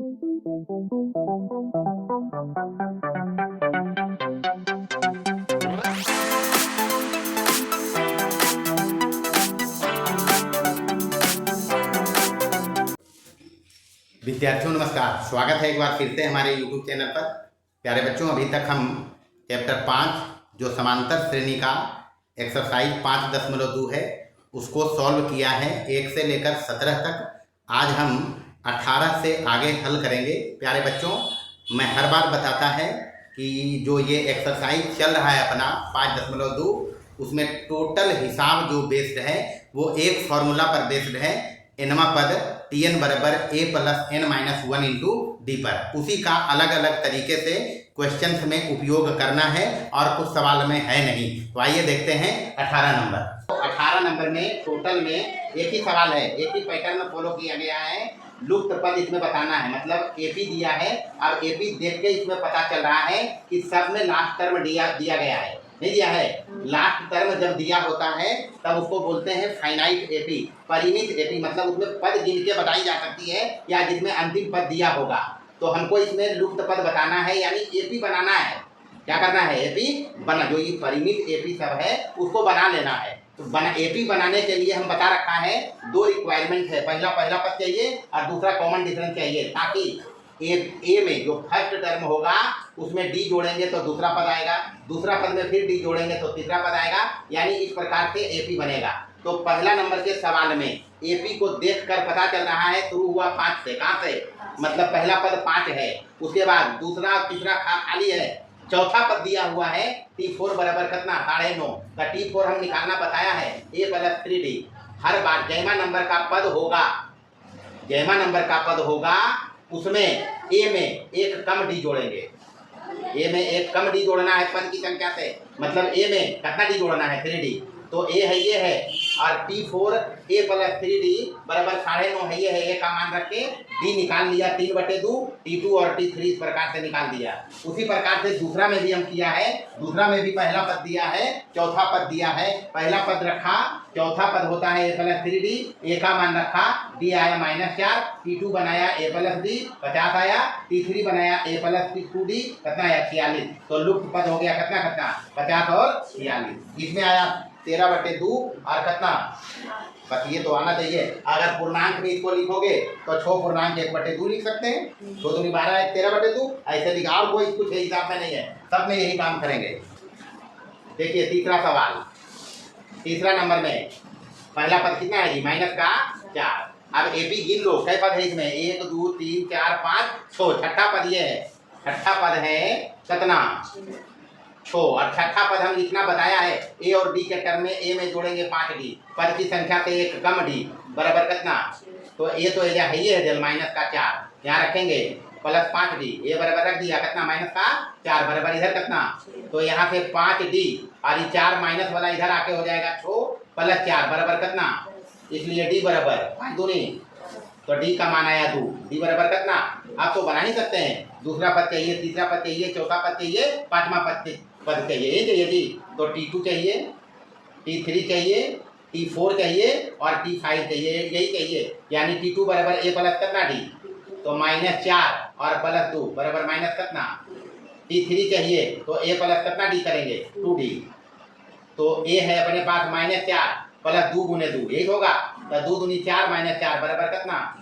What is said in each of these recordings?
विद्यार्थियों नमस्कार, स्वागत है एक बार फिर से हमारे YouTube चैनल पर। प्यारे बच्चों, अभी तक हम चैप्टर 5 जो समांतर श्रेणी का एक्सरसाइज 5.2 है उसको सॉल्व किया है 1 से लेकर 17 तक। आज हम 18 से आगे हल करेंगे। प्यारे बच्चों, मैं हर बार बताता है कि जो ये एक्सरसाइज चल रहा है अपना 5.2 उसमें टोटल हिसाब जो बेस्ड है वो एक फॉर्मूला पर बेस्ड है, एनवा पद Tn बराबर a plus n minus 1 into D पर। उसी का अलग अलग तरीके से क्वेश्चंस में उपयोग करना है और कुछ सवाल में है नहीं। तो आइए देखते हैं 18 नंबर। तो 18 नंबर में टोटल में एक ही सवाल है, एक ही पैटर्न में फॉलो किया गया है। लुप्त पद इसमें बताना है, मतलब एपी दिया है। अब एपी देख के इसमें पता चल रहा है कि सब में लास्ट टर्म दिया गया है, नहीं दिया है। लास्ट टर्म जब दिया होता है तब उसको बोलते हैं फाइनाइट एपी, परिमित एपी, मतलब उसमें पद गिन के बताई जा सकती है या जिसमें अंतिम पद दिया होगा। तो हमको इसमें लुप्त पद बताना है, यानी एपी बनाना है। क्या करना है? एपी बना, जो ये परिमित एपी सब है उसको बना लेना है। तो एपी बनाने के लिए हम बता रखा है दो रिक्वायरमेंट है, पहला पद चाहिए और दूसरा कॉमन डिफरेंस चाहिए, ताकि ए में जो फर्स्ट टर्म होगा उसमें डी जोड़ेंगे तो दूसरा पद आएगा, दूसरा पद में फिर डी जोड़ेंगे तो तीसरा पद आएगा, यानी इस प्रकार से एपी बनेगा। तो पहला नंबर के सवाल में एपी को देखकर पता चल रहा है, शुरू हुआ 5 से। कहाँ से? मतलब पहला पद 5 है, उसके बाद दूसरा तीसरा खाली है, चौथा पद दिया हुआ है T4 बराबर कितना? 9.5 का T4 हम निकालना बताया है a प्लस 3d। हर बार जैमा नंबर का पद होगा, जैमा नंबर का पद होगा उसमें ए में एक कम डी जोड़ेंगे। ए में एक कम डी जोड़ना है पद की संख्या से, मतलब ए में कितना डी जोड़ना है? 3d। तो ए है, ये है, और T4 a प्लस 3d बराबर 9.5 है, ये है। ए का मान रख के डी निकाल लिया 3/2, T2 और T3 इस प्रकार से निकाल दिया। उसी प्रकार से दूसरा में भी हम किया है। दूसरा में भी पहला पद दिया है, चौथा पद दिया है। पहला पद रखा, चौथा पद होता है a प्लस 3d, ए का मान रखा, डी आया -4, T2 बनाया a प्लस d 50 आया, T3 बनाया a प्लस 2d कितना आया? 46। तो लुप्त पद हो गया कितना 50 और 46। इसमें आया 13/2 और कितना? बस ये तो आना चाहिए। अगर पूर्णांक में इसको लिखोगे तो 6 पूर्णांक 1/2 लिख सकते हैं, 6 दूनी 12 1 13/2 ऐसे लिखा। और कोई कुछ हिसाब में नहीं है, सब में यही काम करेंगे। देखिए तीसरा सवाल, तीसरा नंबर में पहला पद कितना है जी? -4। अब एपी गिन लो, कई पद है इसमें? 1 2 3 4 5 6। छठा पद ये है, छठा पद है कितना? 6। और छठा पद हम लिखना बताया है, ए और डी के टर्म में ए में जोड़ेंगे 5d, पद की संख्या से एक कम डी बराबर कितना? तो ए तो एरिया है, ये है जल -4, यहाँ रखेंगे प्लस 5d, ए बराबर रख दिया कितना? -4 बराबर इधर कितना? तो यहाँ से 5d और ये 4 माइनस वाला इधर आके हो जाएगा 6 प्लस 4 बराबर कितना? इसलिए डी बराबर 5 दूनी, तो डी का मान आया 2, डी बराबर कितना? आप तो बना नहीं सकते हैं। दूसरा पद चाहिए, तीसरा पद चाहिए, चौथा पद चाहिए, पांचवा पद चाहिए, ये चाहिए जी। तो T2 चाहिए, T3 चाहिए, T4 चाहिए और T5 चाहिए, यही चाहिए। यानी T2 बराबर a प्लस कितना डी? तो -4 और प्लस 2 बराबर माइनस कितना? T3 चाहिए तो a प्लस कितना डी करेंगे? 2d। तो a है अपने पास -4 प्लस 2 गुने 2, यही होगा। तो 2 दूनी 4 -4 बराबर कितना?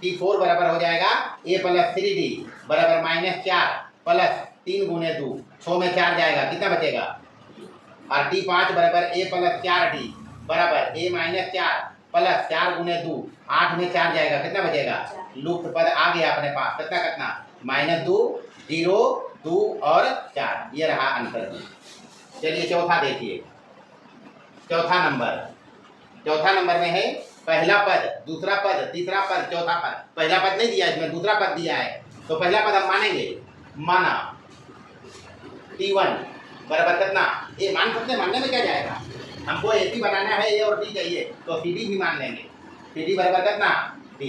T4 बराबर हो जाएगा a प्लस 3d बराबर -4 प्लस 3 गुने 2, 6 में 4 जाएगा, कितना बचेगा? और T5 बराबर a प्लस 4d बराबर a -4 प्लस 4 गुने 2, 8 में 4 जाएगा, कितना बचेगा? लुप्त पद आ गया अपने पास, कितना -2 0 2 और 4, ये रहा आंसर। चलिए चौथा देखिए, चौथा नंबर में है पहला पद, दूसरा पद, तीसरा पद, चौथा पद। पहला पद नहीं दिया इसमें, दूसरा पद दिया है। तो पहला पद हम मानेंगे, माना T1 बराबर कितना? ये मान सकते हैं, मानने में क्या जाएगा? हमको एपी बनाना है, ए और डी चाहिए, तो CD भी मान लेंगे। CD बराबर कितना? D।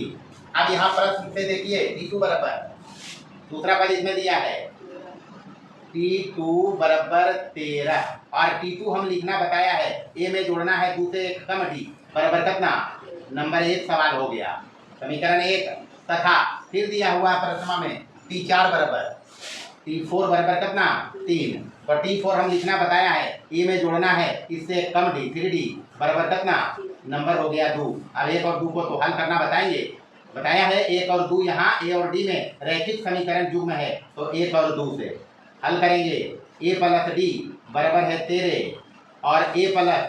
अब यहाँ प्रश्न से देखिए, T2 बराबर, दूसरा पद इसमें दिया है T2 बराबर 13 और T2 हम लिखना बताया है, ए में जोड़ना है 2 से एक कम डी बराबर कितना? नंबर 1 सवाल हो गया। समीकरण 1 तथा फिर दिया हुआ है प्रथमा में T4 बराबर T4 बराबर कितना 3, तो T4 हम लिखना बताया है, ए में जोड़ना है, इससे कम डी 3D बराबर कितना नंबर हो गया 2। अब 1 और 2 को तो हल करना बताया है 1 और 2 यहाँ ए और डी में रैखिक समीकरण युग्म है, तो 1 और 2 से हल करेंगे। ए प्लस डी बराबर है 13 और ए प्लस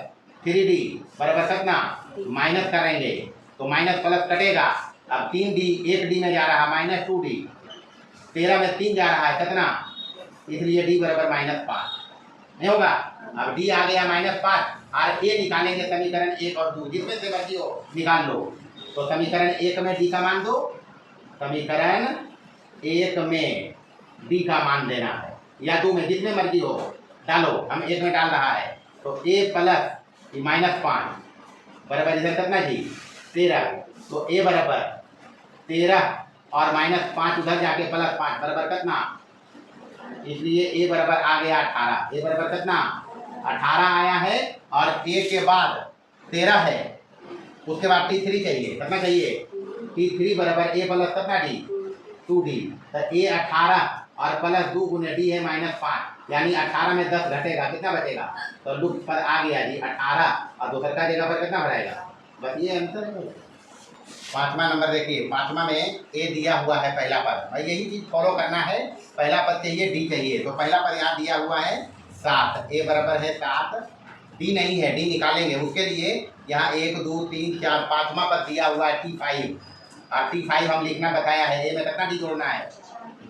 3D बराबर कितना माइनस करेंगे, तो माइनस प्लस कटेगा। अब 3D 1D में जा रहा है -2D, 13 में 3 जा रहा है कितना, इसलिए डी बराबर -5 नहीं होगा। अब डी आ गया -5 और ए निकालेंगे समीकरण 1 और 2, जिसमें से मर्जी हो निकाल लो। तो समीकरण 1 में डी का मान दो, समीकरण 1 में डी का मान देना है, या 2 में जिसमें मर्जी हो डालो, हम 1 में डाल रहा है। तो ए प्लस -5 बराबर इधर कितना जी 13, तो ए बराबर 13 और -5 उधर जाके +5 बराबर कितना, इसलिए ए बराबर आ गया 18। ए बराबर कितना 18 आया है, और ए के बाद 13 है, उसके बाद T3 चाहिए, कितना चाहिए T3 बराबर ए प्लस कितना डी 2D, तो ए 18 और प्लस 2 गुने डी है -5, यानी 18 में 10 घटेगा, कितना बचेगा, तो लुप्त पर आ गया जी 18 और दूसर का जगह पर कितना बढ़ाएगा, बस ये आंसर है। 5वां नंबर देखिए, 5वां में ए दिया हुआ है पहला पद, भाई यही चीज फॉलो करना है, पहला पद चाहिए डी चाहिए, तो पहला पद यहाँ दिया हुआ है 7, ए बराबर है 7, डी नहीं है, डी निकालेंगे, उसके लिए यहाँ 1 2 3 4 5वां पद दिया हुआ है T5, और T5 हम लिखना बताया है, ए में कितना डी जोड़ना है,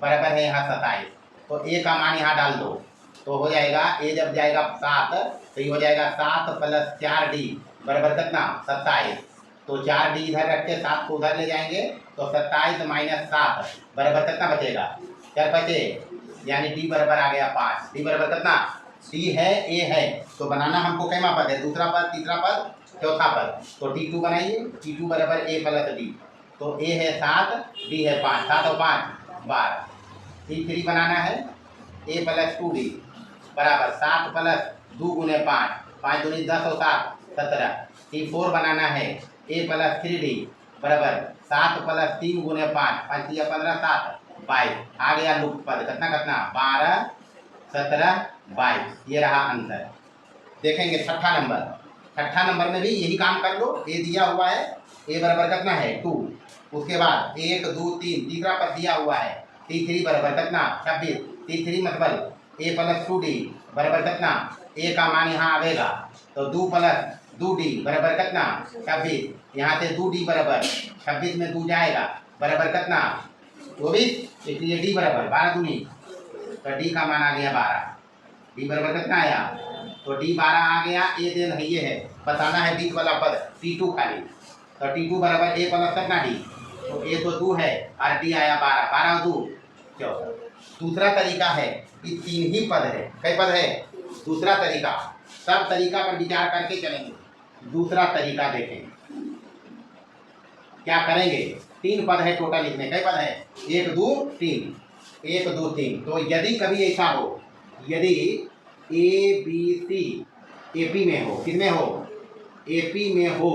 बराबर है यहाँ 27, तो ए का मान यहाँ डाल दो, तो हो जाएगा ए जब जाएगा 7 तो ये हो जाएगा 7 + 4D बराबर कितना 27, तो 4D इधर रख के 7 को उधर ले जाएंगे, तो 27 - 7 बराबर कितना बचेगा 4 बचे, यानी डी बराबर आ गया 5। डी बराबर कितना, डी है ए है, तो बनाना हमको कैमा पद है, दूसरा पद, तीसरा पद, चौथा पद, तो T2 बनाइए, T2 बराबर ए प्लस डी, तो ए है 7 डी है 5, 7 और 5 12। T3 बनाना है ए प्लस 2D बराबर 7 + 2 गुने 5, 5 दूनी 10 और 7 17। T4 बनाना है ए प्लस 3D बराबर 7 + 3 गुने 5, 5 × 15 7 22, आ गया लुप्त पद, कितना 12 17 22, ये रहा आंसर। देखेंगे छठा नंबर में भी यही काम कर लो, ए दिया हुआ है, ए बराबर कितना है 2, उसके बाद 1 2 3 तीसरा पद दिया हुआ है T3 बराबर कितना 26, T3 मतलब ए प्लस 2D बराबर कितना, ए का मान यहाँ आवेगा, तो 2 + 2D बराबर कितना 26, यहाँ से 2D बराबर 26 में 2 जाएगा, बराबर कितना 24, इसलिए डी बराबर 12 दूनी, तो डी का मान आ गया 12, डी बराबर कितना आया, तो डी 12 आ गया। ए देन है ये है, बताना है बीच वाला पद T2 खाली, तो T2 बराबर ए प्लस कितना डी, तो ए तो 2 है और डी आया 12, 12 और 2 14। दूसरा तरीका है, ये 3 ही पद है, कई पद है, दूसरा तरीका, सब तरीका पर विचार करके चलेंगे। दूसरा तरीका देखें क्या करेंगे, 3 पद है टोटल लिखने, कई पद है 1 2 3, 1 2 3, तो यदि कभी ऐसा हो, यदि ABC AP में हो, किसमें हो AP में हो,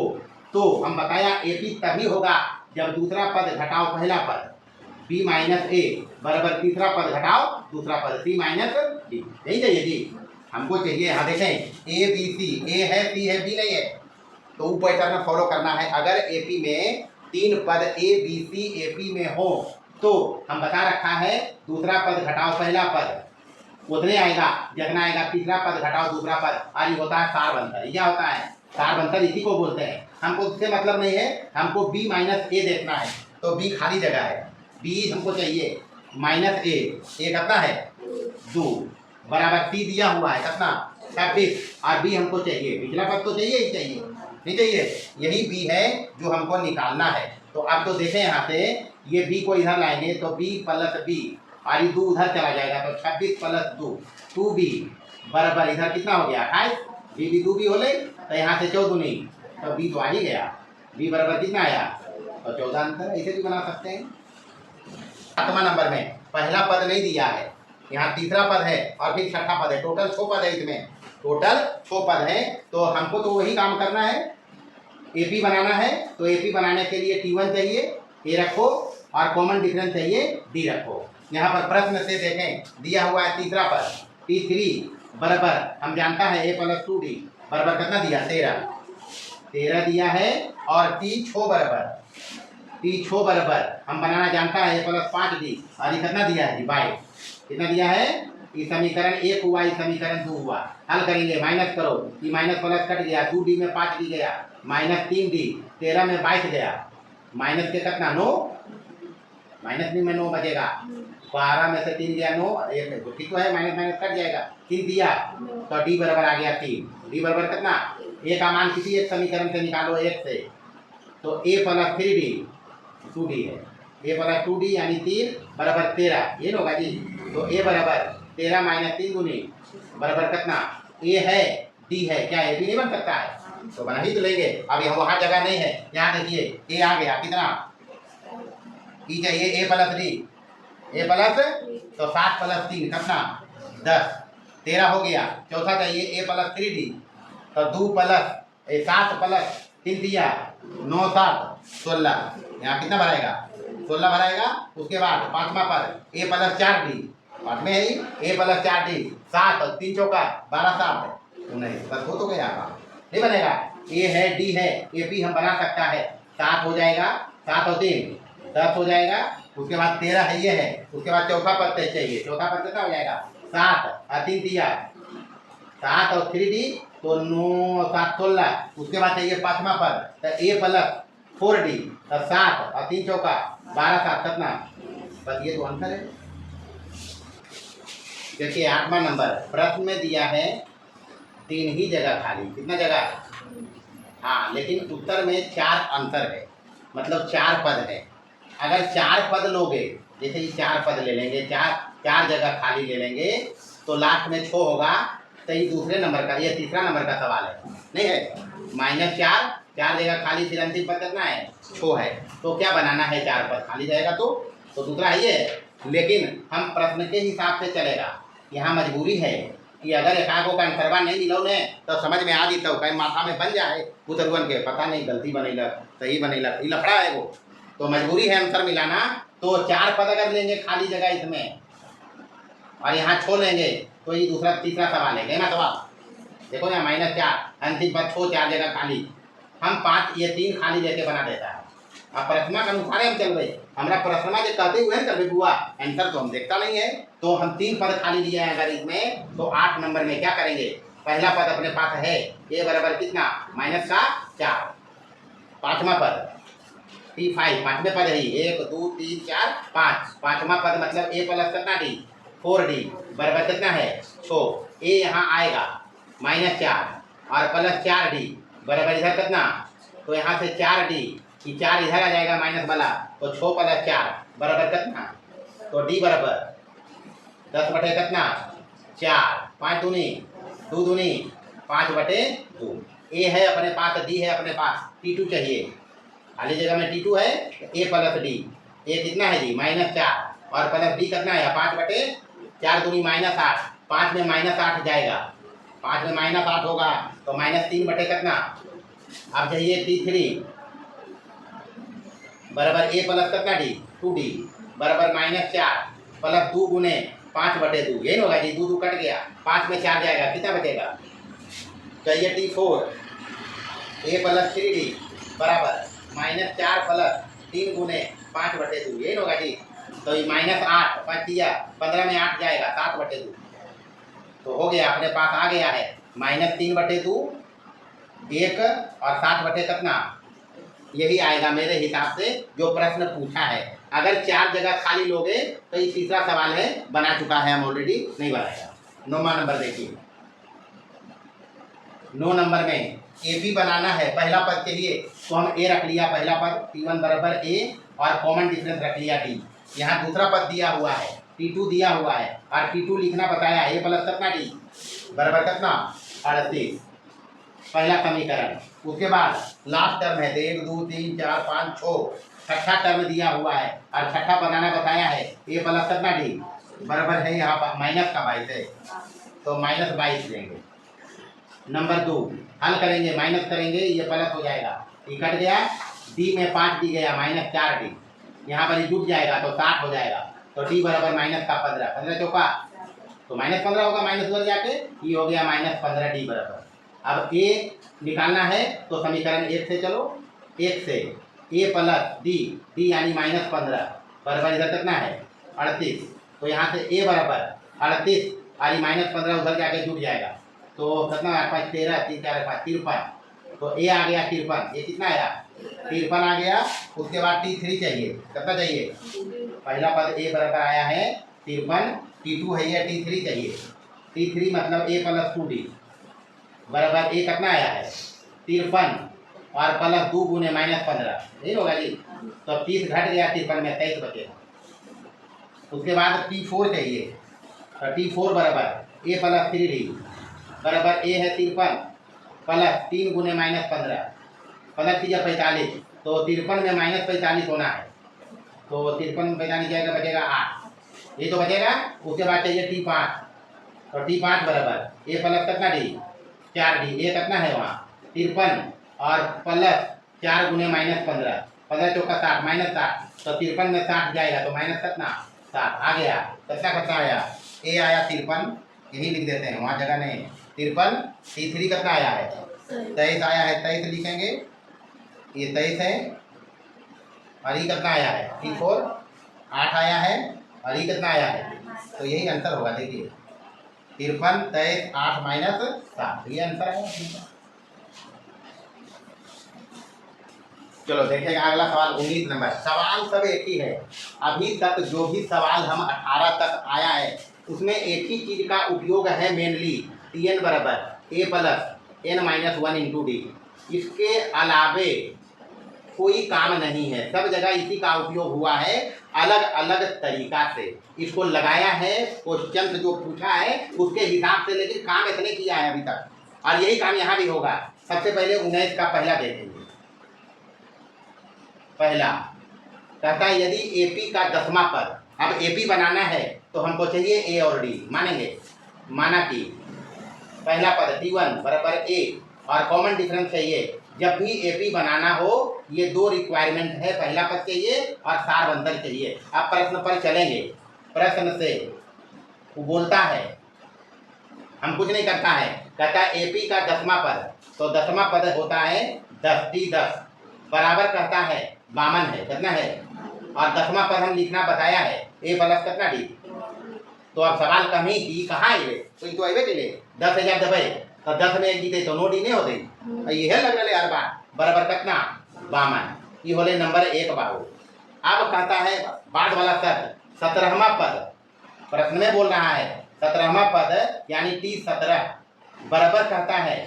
तो हम बताया AP तभी होगा जब दूसरा पद घटाओ पहला पद, B - A बराबर तीसरा पद घटाओ दूसरा पद C - D, यही चाहिए जी हमको चाहिए। यहाँ देखें ABC, A है C है B नहीं है, तो वो पैटर्न फॉलो करना है। अगर AP में 3 पद ABC AP में हो, तो हम बता रखा है दूसरा पद घटाओ पहला पद उतने आएगा, जगना आएगा तीसरा पद घटाओ दूसरा पद, और ये होता है सारबंतर। क्या होता है सारबंतर, इसी को बोलते हैं। हमको उससे मतलब नहीं है, हमको B - A देखना है, तो B खाली जगह है, B हमको चाहिए -A, A कितना है 2 बराबर C दिया हुआ है कितना 26, और B हमको चाहिए, पिछला पद तो चाहिए ही चाहिए, नहीं चाहिए, यही B है जो हमको निकालना है। तो अब तो देखें यहाँ से ये B को इधर लाएंगे, तो B + B, और ये 2 उधर चला जाएगा, तो 26 + 2 2B बराबर इधर कितना हो गया 28, B भी 2B हो ले, तो यहाँ से 14 नहीं, तो B तो आ ही गया, B बराबर कितना आया, तो 14 आंसर। ऐसे भी बना सकते हैं। 7वां नंबर में पहला पद नहीं दिया है, यहाँ तीसरा पद है और फिर छठा पद है, टोटल 6 पद है, इसमें टोटल 6 पद है। तो हमको तो वही काम करना है, AP बनाना है, तो AP बनाने के लिए T1 चाहिए, ए रखो और कॉमन डिफरेंस चाहिए डी रखो। यहाँ पर प्रश्न से देखें दिया हुआ है तीसरा पद T3 बराबर हम जानता है a प्लस 2d बराबर कितना दिया 13 दिया है और T छो बराबर हम बनाना जानता है a प्लस 5d और ये कितना दिया है 22 कितना दिया है। ये समीकरण 1 हुआ, ये समीकरण 2 हुआ। हल करेंगे माइनस करो, ये माइनस प्लस कट गया, 2d में 5d गया, माइनस 3d, 13 में 22 गया, माइनस के कितना 9, माइनस में 9 बचेगा, 12 में से 3 गया 9, एक ठीक तो है, माइनस माइनस कट जाएगा, 3 दिया तो d बराबर आ गया 3, d बराबर कितना a का मान किसी एक समीकरण से निकालो 1 से, तो a प्लस 3d 2d है, a प्लस 2d यानी 3 बराबर 13, ये होगा जी। तो a बराबर 13 माइनस 3 दूनी बराबर कितना a है d है, क्या a भी नहीं बन सकता है, तो बना ही तो लेंगे। अब यहाँ वहाँ जगह नहीं है, यहाँ देखिए a आ गया कितना e चाहिए a plus d, a plus तो 7 प्लस 3 कितना 10, 13 हो गया। चौथा चाहिए a प्लस 3d तो 2 प्लस 7 प्लस 3 दिया 9 7 16, यहाँ कितना भराएगा 16 भराएगा। उसके बाद पांचवा पद a प्लस 4d, पांच में है a प्लस 4d 7 और 3 चौका 12 7 19, बस हो तो गया नहीं बनेगा। a है d है a भी हम बना सकता है, 7 हो जाएगा, 7 और 3 10 हो जाएगा। उसके बाद 13 है ये है, उसके बाद चौथा पद चाहिए, चौथा पद कितना हो जाएगा 7 और 3 दिया 7 और 3d तो 9 7 16। उसके बाद चाहिए पांचवा पद तो a प्लस 4d तो 7 और 3 चौका 12 7 कितना, बस ये तो आंसर है। देखिए 8वां नंबर प्रश्न में दिया है 3 ही जगह खाली, कितना जगह, हाँ लेकिन उत्तर में 4 आंसर है, मतलब 4 पद है। अगर 4 पद लोगे, जैसे ये 4 पद ले लेंगे, 4 जगह खाली ले लेंगे तो लास्ट में 6 होगा, तो ये दूसरे नंबर का, ये तीसरा नंबर का सवाल है नहीं है। -4 जगह खाली, फिर अंतिम पद कितना है 6 है, तो क्या बनाना है 4 पद खाली जाएगा तो दूसरा है ये। लेकिन हम प्रश्न के हिसाब से चलेगा, यहाँ मजबूरी है कि अगर एकागो का आंसरवा नहीं मिलो ने तो समझ में आ जी, तो कहीं माथा में बन जाए उतरुवन के पता नहीं गलती बनेला सही बनेला, ये लफड़ा है वो, तो मजबूरी है आंसर मिलाना। तो 4 पद अगर लेंगे खाली जगह इसमें और यहाँ छो लेंगे तो ये दूसरा तीसरा सवाल है ना सवाल, देखो ना -4 अंतिम पद 4 जगह खाली, हम 5 ये 3 खाली लेके बना देता है। अब प्रश्न के अनुसार हम चल रहे, हमारा प्रश्न जो कहते हुए कर बुआ आंसर तो हम देखता नहीं है, तो हम 3 पद खाली लिए हैं अगर इसमें, तो 8 नंबर में क्या करेंगे, पहला पद अपने पास है a बराबर कितना -4, पांचवा पद T5 पांचवें पद है 1 2 3 4 5, पांचवा पद मतलब a प्लस कितना d 4d बराबर कितना है 6, a यहाँ आएगा -4 और प्लस 4d बराबर इधर कितना, तो यहाँ से 4d कि 4 इधर आ जाएगा माइनस वाला, तो 6 प्लस 4 बराबर कितना, तो d बराबर 10 बटे कितना 4, 5 दूनी 2 दूनी 5 बटे 2। a है अपने पास, d है अपने पास, T2 चाहिए, खाली जगह में T2 है, a प्लस d, a कितना है जी -4 और प्लस d कितना है 5 बटे 4 दूनी -8, 5 में -8 जाएगा, 5 में -8 होगा तो -3 बटे कितना। अब चाहिए T3 बराबर a प्लस कितना d 2d बराबर -4 प्लस 2 गुने 5 बटे 2, यही होगा जी, 2 कट गया, 5 में 4 जाएगा, कितना बचेगा, चाहिए T4 a प्लस 3d बराबर -4 प्लस 3 गुने 5 बटे 2, यही होगा जी। तो ये -8 5 दिया 15 में 8 जाएगा 7 बटे 2, तो हो गया अपने पास आ गया है -3 बटे 2 1 और 7 बटे कितना, यही आएगा मेरे हिसाब से जो प्रश्न पूछा है। अगर 4 जगह खाली लोगे तो ये तीसरा सवाल है, बना चुका है हम ऑलरेडी, नहीं बनाएगा। 9वां नंबर देखिए, 9 नंबर में ए बी बनाना है, पहला पद के लिए तो हम ए रख लिया, पहला पद T1 बराबर ए और कॉमन डिफरेंस रख लिया D। यहाँ दूसरा पद दिया हुआ है T2 दिया हुआ है और T2 लिखना बताया, a प्लस कितना d बराबर कितना 38, पहला समीकरण। उसके बाद लास्ट टर्म है 1 2 3 4 5 6, छठा टर्म दिया हुआ है और छठा बनाना बताया है, a प्लस कितना d बराबर है यहाँ पर माइनस का 22 है, तो -22 लेंगे। नंबर 2 हल करेंगे, माइनस करेंगे, ये प्लस हो जाएगा, ये कट गया, d में 5 दी गया -4d यहाँ पर जुट जाएगा तो 60 हो जाएगा। तो टी बराबर माइनस का 15, 15 चौका तो माइनस 15 होगा, माइनस उधर जाके ये हो गया माइनस 15 टी बराबर। अब ए निकालना है तो समीकरण 1 से चलो, 1 से ए प्लस डी, डी यानी माइनस 15 बराबर इधर कितना है 38। तो यहाँ से ए बराबर 38 और माइनस 15 उधर जाके जुट जाएगा तो कितना आया 5 13 3 4 5 53। तो ए आ गया 53, ये कितना आया 53 आ गया। उसके बाद T3 चाहिए, कितना चाहिए, पहला पद ए बराबर आया है 53, T2 है या T3 चाहिए। T3 मतलब ए प्लस 2D बराबर ए कितना आया है 53 और प्लस 2 गुने माइनस 15, नहीं होगा जी। तो 30 घट गया 53 में 23 बचेगा। उसके बाद T4 चाहिए, तो T4 बराबर ए प्लस 3D बराबर ए है 53 प्लस 3 गुने माइनस 15, 15 3 45, तो 53 में माइनस 45 होना है। तो 53 में 45 जाएगा, बचेगा 8, ये तो बचेगा। उसके बाद चाहिए T5, तो T5 बराबर ए प्लस कितना डी 4D, ए कितना है वहाँ 53 और प्लस 4 गुने माइनस 15, 15 चौका 60 माइनस 60, तो 53 में 60 जाएगा तो माइनस कितना 7 आ गया। कितना आया ए आया 53, यही लिख देते हैं, वहाँ जगह नहीं। 53, T3 कितना आया है 23 आया है, 23 लिखेंगे, ये 23 है। और ये कितना आया है T4 8 आया है और ये कितना आया है, तो यही आंसर होगा। देखिए 53 23 8 माइनस 7, ये आंसर है। चलो देखेगा अगला सवाल 19 नंबर। सवाल सब एक ही है, अभी तक जो भी सवाल हम 18 तक आया है उसमें एक ही चीज का उपयोग है मेनली, Tn बराबर a plus n minus 1 into d. इसके अलावे कोई काम नहीं है, सब जगह इसी का उपयोग हुआ है अलग अलग तरीका से। इसको लगाया है, क्वेश्चन जो पूछा है उसके हिसाब से, लेकिन काम इतने किया है अभी तक, और यही काम यहाँ भी होगा। सबसे पहले 19 का पहला देखेंगे। पहला कहता है यदि एपी का 10वां पद, अब एपी बनाना है तो हमको चाहिए ए और डी, मानेंगे। माना कि पहला पद T1 बराबर ए और कॉमन डिफरेंस चाहिए। जब भी एपी बनाना हो ये 2 रिक्वायरमेंट है, पहला पद चाहिए और सारबंधक चाहिए। अब प्रश्न पर चलेंगे। प्रश्न से वो बोलता है, हम कुछ नहीं करता है, कहता है एपी का 10वां पद, तो 10वां पद होता है 10 T10 बराबर कहता है 52 है, कितना है, और 10वां पद हम लिखना बताया है ए प्लस कितना डी। तो अब सवाल कहीं डी कहाँ है, तो अबे के लिए 10,000 दबे तो 10 में जीते तो 9 डी नहीं होते, ये है लग रहा है यार बात बराबर कितना 52, ये होले नंबर 1 बाबू। अब कहता है बाद वाला शर्त 17वां पद, प्रश्न में बोल रहा है 17वां पद यानी T17 बराबर कहता है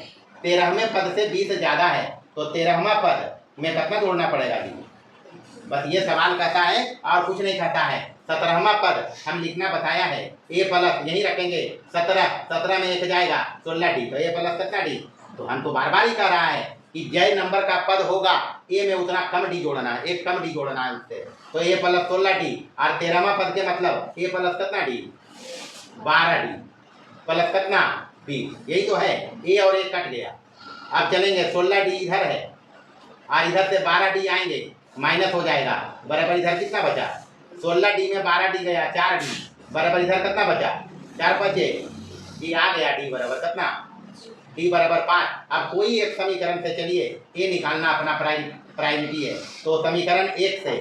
13वें पद से 20 ज़्यादा है, तो 13वां पद में कितना जोड़ना पड़ेगा जी। बस ये सवाल कहता है और कुछ नहीं कहता है। 17वां पद हम लिखना बताया है ए प्लस, यही रखेंगे 17 में 1 जाएगा 16 डी, तो ए प्लस कितना डी। तो हम तो बार बार ही कह रहा है कि जय नंबर का पद होगा ए में उतना कम डी जोड़ना है, एक कम डी जोड़ना है उससे। तो ए प्लस 16 डी और 13वां पद के मतलब ए प्लस कितना डी 12 डी प्लस कितना 20, यही तो है। ए और एक कट गया। अब चलेंगे 16 डी इधर है और इधर से 12 डी आएंगे, माइनस हो जाएगा, बराबर इधर कितना बचा 16 डी में 12 डी गया 4 डी, बराबर इधर कितना बचा 4 बचे, डी आ गया डी बराबर कितना डी बराबर 5। अब कोई एक समीकरण से चलिए ए निकालना अपना प्रायोरिटी है, तो समीकरण 1 से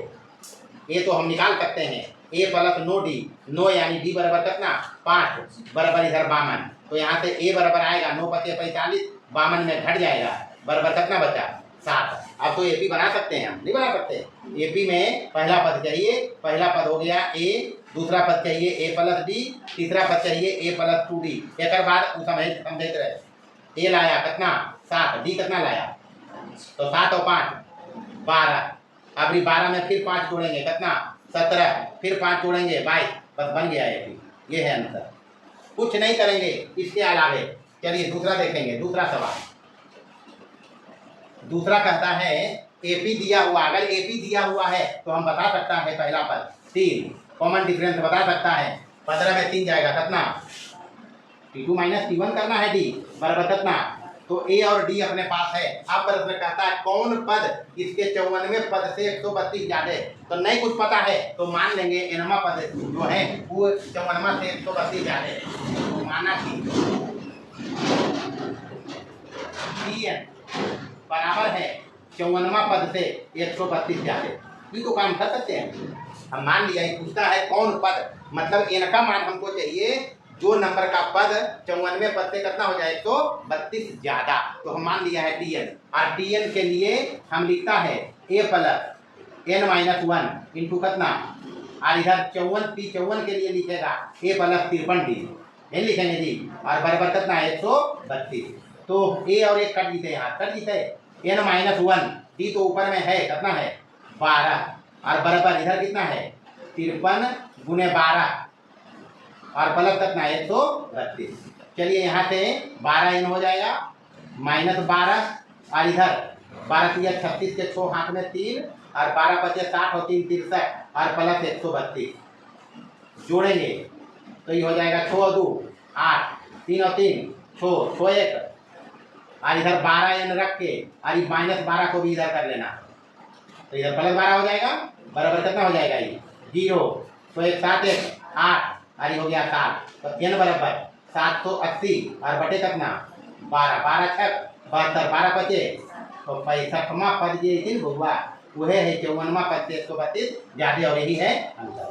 ए तो हम निकाल सकते हैं ए प्लस 9 डी, 9 यानी डी बराबर कितना 5 बराबर इधर 52, तो यहाँ से ए बराबर आएगा 9 बचे 45, 52 में घट जाएगा, बराबर कितना बचा 7। अब तो एपी बना सकते हैं, हम नहीं बना सकते। एपी में पहला पद चाहिए, पहला पद हो गया ए, दूसरा पद चाहिए ए प्लस डी, तीसरा पद चाहिए ए प्लस 2D। एक बाद समझते रहे, ए लाया कितना 7, डी कितना लाया, तो 7 और 5 12, अभी 12 में फिर 5 जोड़ेंगे कितना 17, फिर 5 जोड़ेंगे 22, बस बन गया एपी। ये है आंसर, कुछ नहीं करेंगे इसके अलावे। चलिए दूसरा देखेंगे। दूसरा सवाल, दूसरा कहता है एपी दिया हुआ, अगर एपी दिया हुआ है तो हम बता सकता है पहला पद 3, कॉमन डिफरेंस बता सकता है, 15 में 3 जाएगा कितना T2 माइनस T1 करना है डी बराबर कितना, तो ए और डी अपने पास है। अब प्रश्न कहता है कौन पद इसके 54वें पद से 132 ज्यादा है। तो नहीं कुछ पता है तो मान लेंगे एनवा पद जो है वो 54वां से 132 ज्यादा है। तो माना कि Tn बराबर है 54वां पद से 132 ज्यादा। ये तो काम कर सकते हैं हम। मान लिया ये पूछता है कौन पद, मतलब n का मान हमको चाहिए जो नंबर का पद 54वें पद से कितना हो जाए 132 ज्यादा। तो हम मान लिया है Tn, और Tn के लिए हम लिखता है a plus n minus 1 into कितना, और इधर 54 के लिए लिखेगा a प्लस 53 ये लिखेंगे जी, और बराबर कितना है 132। तो a और 1 कट जीते, यहाँ कट जीते, n माइनस 1 डी तो ऊपर में है कितना है 12, और बराबर इधर कितना है 53 गुने 12 और प्लस कितना है 132। चलिए यहाँ से 12n हो जाएगा माइनस 12, और इधर 12 3 36 के 6 हाथ में 3 और 12 बचे 60 और 3 63 और प्लस 132 जोड़ेंगे तो ये हो जाएगा 6 और 2 8 3 और 3 6 1 और इधर 12n रख के और ये माइनस 12 को भी इधर कर लेना, तो इधर प्लस 12 हो जाएगा, बराबर कितना हो जाएगा ये 0। तो 1 7 1 8 और ये हो गया 7, तो n बराबर 780 और बटे कितना 12 12 6 72 12 बचे तो 65वां पद ये दिन हुआ वह है 54वां पद से 132 ज्यादा, और यही है आंसर।